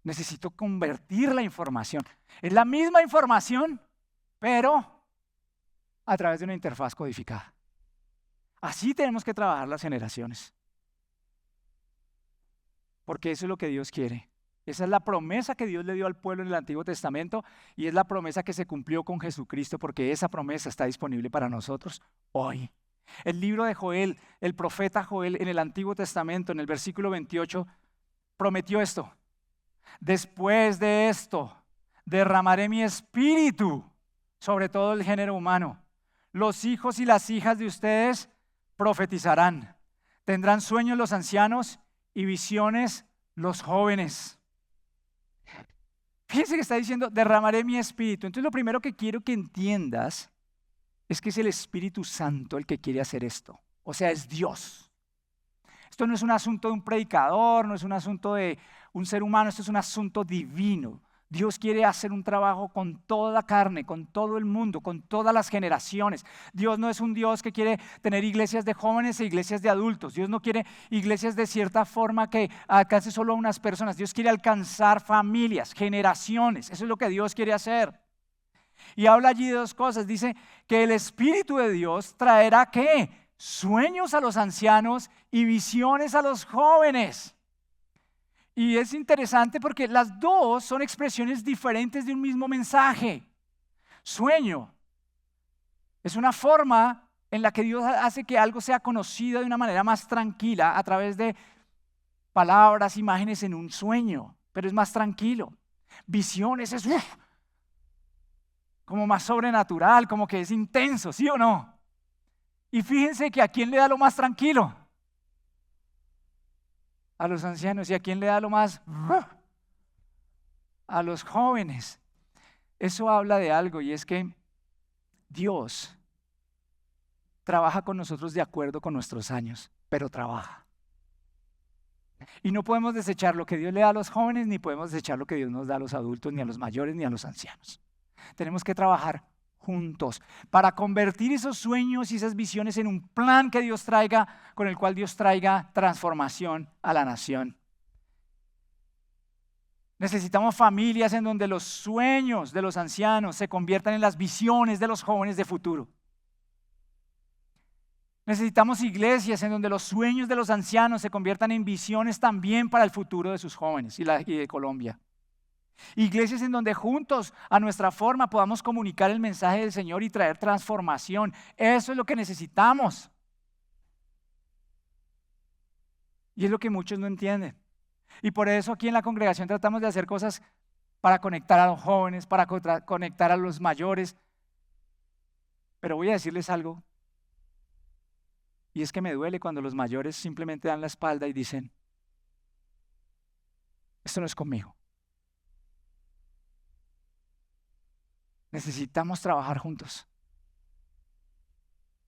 Necesito convertir la información. Es la misma información, pero a través de una interfaz codificada. Así tenemos que trabajar las generaciones. Porque eso es lo que Dios quiere. Esa es la promesa que Dios le dio al pueblo en el Antiguo Testamento y es la promesa que se cumplió con Jesucristo porque esa promesa está disponible para nosotros hoy. El libro de Joel, el profeta Joel en el Antiguo Testamento, en el versículo 28, prometió esto. Después de esto, derramaré mi espíritu sobre todo el género humano. Los hijos y las hijas de ustedes profetizarán. Tendrán sueños los ancianos y visiones los jóvenes. Fíjense que está diciendo, derramaré mi espíritu. Entonces lo primero que quiero que entiendas es que es el Espíritu Santo el que quiere hacer esto. O sea, es Dios. Esto no es un asunto de un predicador, no es un asunto de un ser humano, esto es un asunto divino. Dios quiere hacer un trabajo con toda la carne, con todo el mundo, con todas las generaciones. Dios no es un Dios que quiere tener iglesias de jóvenes e iglesias de adultos. Dios no quiere iglesias de cierta forma que alcance solo a unas personas. Dios quiere alcanzar familias, generaciones. Eso es lo que Dios quiere hacer. Y habla allí de dos cosas. Dice que el Espíritu de Dios traerá ¿qué? Sueños a los ancianos y visiones a los jóvenes. Y es interesante porque las dos son expresiones diferentes de un mismo mensaje. Sueño es una forma en la que Dios hace que algo sea conocido de una manera más tranquila a través de palabras, imágenes en un sueño, pero es más tranquilo. Visiones es como más sobrenatural, como que es intenso, ¿sí o no? Y fíjense que ¿a quién le da lo más tranquilo? A los ancianos. ¿Y a quién le da lo más? A los jóvenes. Eso habla de algo y es que Dios trabaja con nosotros de acuerdo con nuestros años, pero trabaja. Y no podemos desechar lo que Dios le da a los jóvenes, ni podemos desechar lo que Dios nos da a los adultos, ni a los mayores, ni a los ancianos. Tenemos que trabajar juntos para convertir esos sueños y esas visiones en un plan que Dios traiga, con el cual Dios traiga transformación a la nación. Necesitamos familias en donde los sueños de los ancianos se conviertan en las visiones de los jóvenes de futuro. Necesitamos iglesias en donde los sueños de los ancianos se conviertan en visiones también para el futuro de sus jóvenes y de Colombia. Iglesias en donde juntos, a nuestra forma, podamos comunicar el mensaje del Señor y traer transformación. Eso es lo que necesitamos. Y es lo que muchos no entienden. Y por eso aquí en la congregación tratamos de hacer cosas para conectar a los jóvenes, para conectar a los mayores. Pero voy a decirles algo. Y es que me duele cuando los mayores simplemente dan la espalda y dicen, esto no es conmigo. Necesitamos trabajar juntos,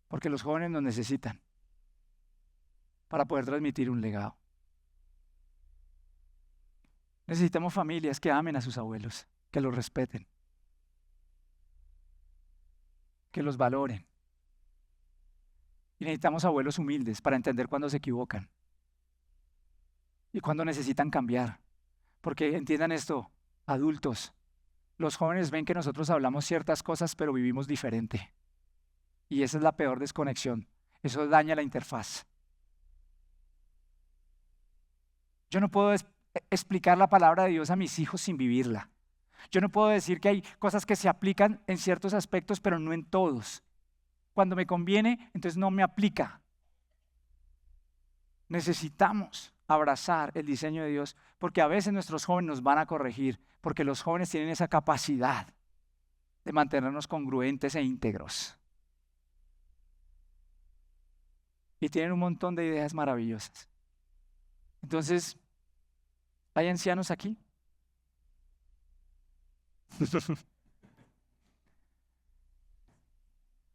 porque los jóvenes nos necesitan para poder transmitir un legado. Necesitamos familias que amen a sus abuelos, que los respeten, que los valoren. Y necesitamos abuelos humildes para entender cuando se equivocan y cuando necesitan cambiar. Porque entiendan esto, adultos, los jóvenes ven que nosotros hablamos ciertas cosas, pero vivimos diferente. Y esa es la peor desconexión. Eso daña la interfaz. Yo no puedo explicar la palabra de Dios a mis hijos sin vivirla. Yo no puedo decir que hay cosas que se aplican en ciertos aspectos, pero no en todos. Cuando me conviene, entonces no me aplica. Necesitamos abrazar el diseño de Dios, porque a veces nuestros jóvenes nos van a corregir, porque los jóvenes tienen esa capacidad de mantenernos congruentes e íntegros. Y tienen un montón de ideas maravillosas. Entonces, ¿hay ancianos aquí?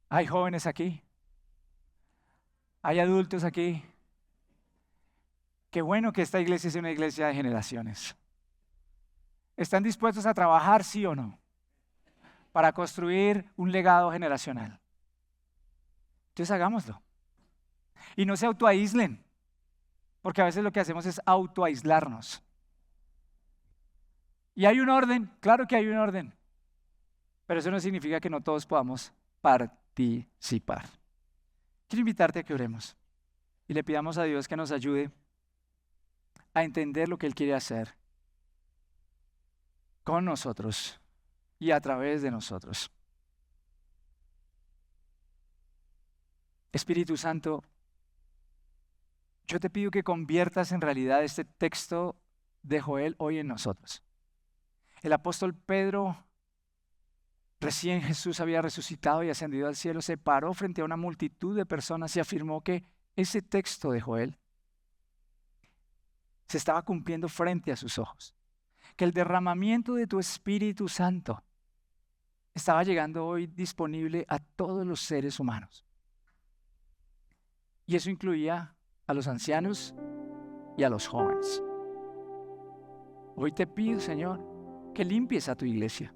¿Hay jóvenes aquí? ¿Hay adultos aquí? Qué bueno que esta iglesia es una iglesia de generaciones. ¿Están dispuestos a trabajar, sí o no, para construir un legado generacional? Entonces hagámoslo. Y no se autoaíslen, porque a veces lo que hacemos es autoaislarnos. ¿Y hay un orden? Claro que hay un orden. Pero eso no significa que no todos podamos participar. Quiero invitarte a que oremos y le pidamos a Dios que nos ayude a entender lo que Él quiere hacer con nosotros y a través de nosotros. Espíritu Santo, yo te pido que conviertas en realidad este texto de Joel hoy en nosotros. El apóstol Pedro, recién Jesús había resucitado y ascendido al cielo, se paró frente a una multitud de personas y afirmó que ese texto de Joel se estaba cumpliendo frente a sus ojos, que el derramamiento de tu Espíritu Santo estaba llegando hoy disponible a todos los seres humanos. Y eso incluía a los ancianos y a los jóvenes. Hoy te pido, Señor, que limpies a tu iglesia,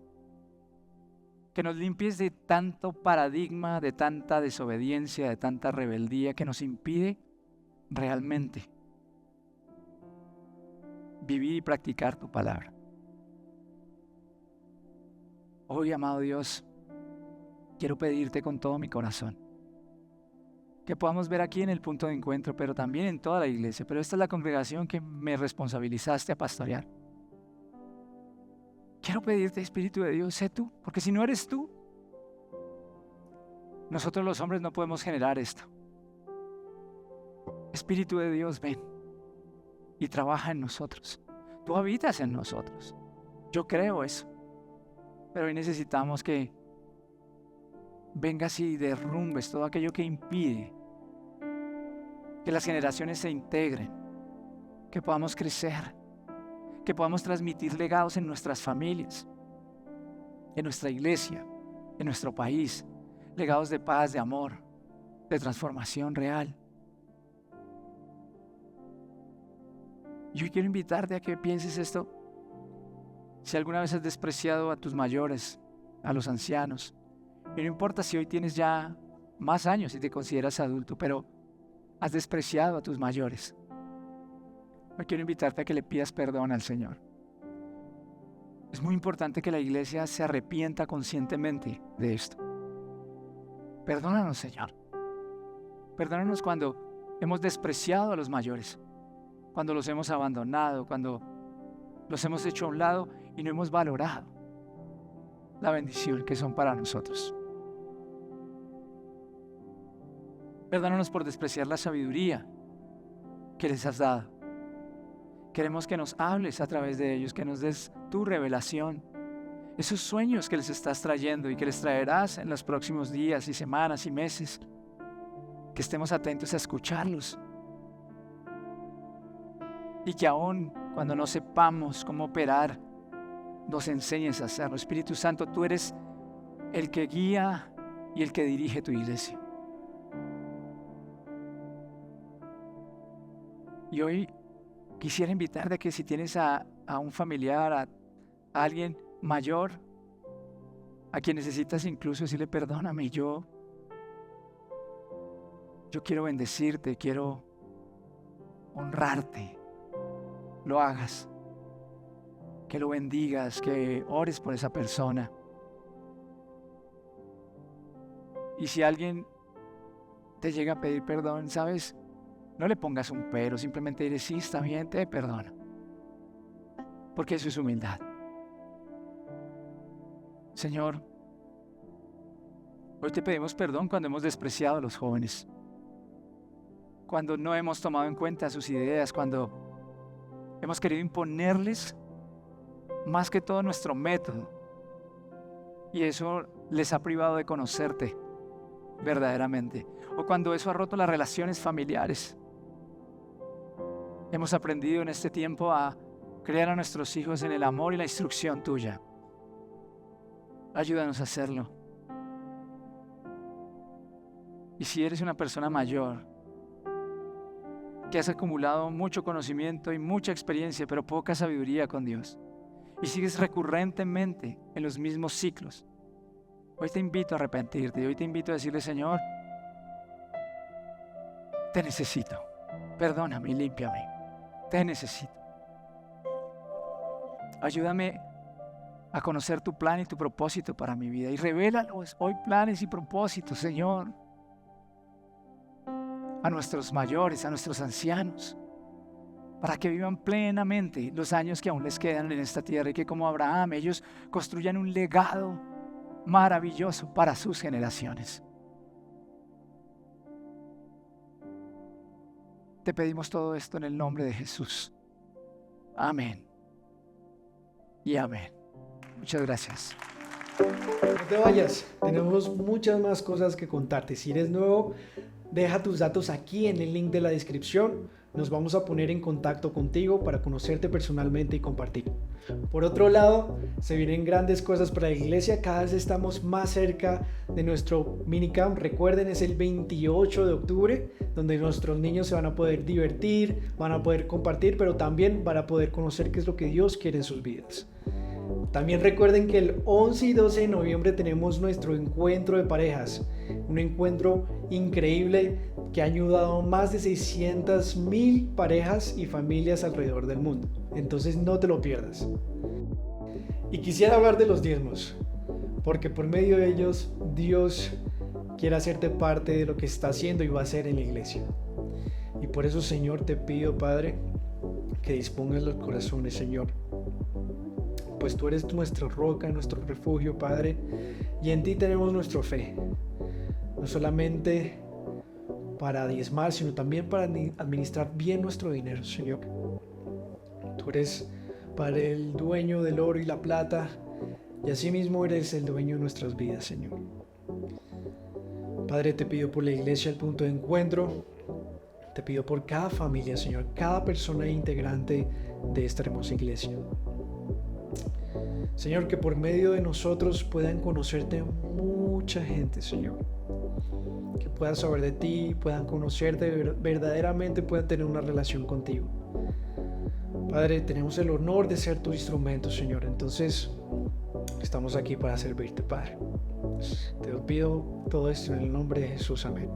que nos limpies de tanto paradigma, de tanta desobediencia, de tanta rebeldía que nos impide realmente vivir y practicar tu palabra. Hoy, amado Dios, quiero pedirte con todo mi corazón que podamos ver aquí en el punto de encuentro, pero también en toda la iglesia. Pero esta es la congregación que me responsabilizaste a pastorear. Quiero pedirte, Espíritu de Dios, sé tú, porque si no eres tú, nosotros los hombres no podemos generar esto. Espíritu de Dios, ven y trabaja en nosotros. Tú habitas en nosotros. Yo creo eso. Pero hoy necesitamos que vengas y derrumbes todo aquello que impide que las generaciones se integren, que podamos crecer, que podamos transmitir legados en nuestras familias, en nuestra iglesia, en nuestro país, legados de paz, de amor, de transformación real. Yo quiero invitarte a que pienses esto. Si alguna vez has despreciado a tus mayores, a los ancianos, y no importa si hoy tienes ya más años y te consideras adulto, pero has despreciado a tus mayores, hoy quiero invitarte a que le pidas perdón al Señor. Es muy importante que la iglesia se arrepienta conscientemente de esto. Perdónanos, Señor. Perdónanos cuando hemos despreciado a los mayores, cuando los hemos abandonado, cuando los hemos hecho a un lado y no hemos valorado la bendición que son para nosotros. Perdónanos por despreciar la sabiduría que les has dado. Queremos que nos hables a través de ellos, que nos des tu revelación, esos sueños que les estás trayendo y que les traerás en los próximos días y semanas y meses. Que estemos atentos a escucharlos. Y que aún cuando no sepamos cómo operar, nos enseñes a hacerlo. Espíritu Santo, tú eres el que guía y el que dirige tu iglesia. Y hoy quisiera invitarte a que si tienes a un familiar, a alguien mayor, a quien necesitas incluso decirle perdóname, yo quiero bendecirte, quiero honrarte, lo hagas, que lo bendigas, que ores por esa persona. Y si alguien te llega a pedir perdón, ¿sabes? No le pongas un pero, simplemente dile, sí, está bien, te perdono. Porque eso es humildad. Señor, hoy te pedimos perdón cuando hemos despreciado a los jóvenes, cuando no hemos tomado en cuenta sus ideas, cuando hemos querido imponerles más que todo nuestro método. Y eso les ha privado de conocerte verdaderamente. O cuando eso ha roto las relaciones familiares. Hemos aprendido en este tiempo a criar a nuestros hijos en el amor y la instrucción tuya. Ayúdanos a hacerlo. Y si eres una persona mayor, que has acumulado mucho conocimiento y mucha experiencia, pero poca sabiduría con Dios, y sigues recurrentemente en los mismos ciclos, hoy te invito a arrepentirte, hoy te invito a decirle, Señor, te necesito, perdóname y límpiame, te necesito. Ayúdame a conocer tu plan y tu propósito para mi vida, y revélalos hoy planes y propósitos, Señor, a nuestros mayores, a nuestros ancianos, para que vivan plenamente los años que aún les quedan en esta tierra y que como Abraham ellos construyan un legado maravilloso para sus generaciones. Te pedimos todo esto en el nombre de Jesús. Amén y amén. Muchas gracias. No te vayas, tenemos muchas más cosas que contarte. Si eres nuevo, deja tus datos aquí en el link de la descripción. Nos vamos a poner en contacto contigo para conocerte personalmente y compartir. Por otro lado, se vienen grandes cosas para la iglesia. Cada vez estamos más cerca de nuestro minicamp. Recuerden, es el 28 de octubre, donde nuestros niños se van a poder divertir, van a poder compartir, pero también van a poder conocer qué es lo que Dios quiere en sus vidas. También recuerden que el 11 y 12 de noviembre tenemos nuestro encuentro de parejas, un encuentro increíble que ha ayudado a más de 600,000 parejas y familias alrededor del mundo. Entonces no te lo pierdas. Y quisiera hablar de los diezmos, porque por medio de ellos Dios quiere hacerte parte de lo que está haciendo y va a hacer en la iglesia. Y por eso, Señor, te pido, Padre, que dispongas los corazones, Señor. Pues tú eres nuestra roca, nuestro refugio, Padre, y en ti tenemos nuestra fe, no solamente para diezmar, sino también para administrar bien nuestro dinero, Señor. Tú eres, Padre, el dueño del oro y la plata, y asimismo eres el dueño de nuestras vidas, Señor. Padre, te pido por la iglesia, el punto de encuentro, te pido por cada familia, Señor, cada persona integrante de esta hermosa iglesia. Señor, que por medio de nosotros puedan conocerte mucha gente, Señor. Que puedan saber de ti, puedan conocerte verdaderamente, puedan tener una relación contigo. Padre, tenemos el honor de ser tu instrumento, Señor. Entonces, estamos aquí para servirte, Padre. Te pido todo esto en el nombre de Jesús. Amén.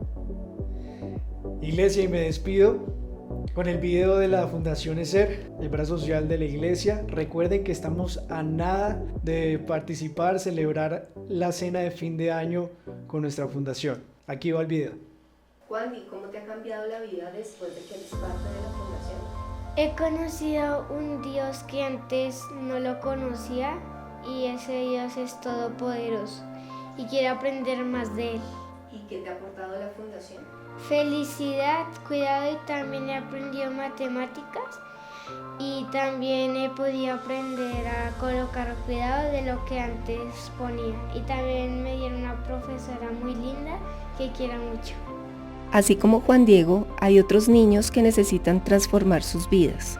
Iglesia, y me despido con el video de la Fundación ESER, el brazo social de la iglesia. Recuerden que estamos a nada de participar, celebrar la cena de fin de año con nuestra fundación. Aquí va el video. Juan, ¿y cómo te ha cambiado la vida después de que eres parte de la fundación? He conocido un Dios que antes no lo conocía y ese Dios es todopoderoso y quiero aprender más de él. ¿Y qué te ha aportado la fundación? Felicidad, cuidado, y también he aprendido matemáticas y también he podido aprender a colocar cuidado de lo que antes ponía, y también me dieron una profesora muy linda que quiero mucho. Así como Juan Diego, hay otros niños que necesitan transformar sus vidas.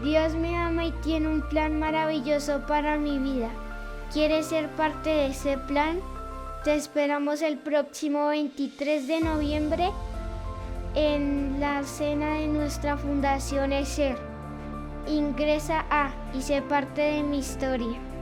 Dios me ama y tiene un plan maravilloso para mi vida. ¿Quieres ser parte de ese plan? Te esperamos el próximo 23 de noviembre en la cena de nuestra Fundación ESER. Ingresa a y sé parte de mi historia.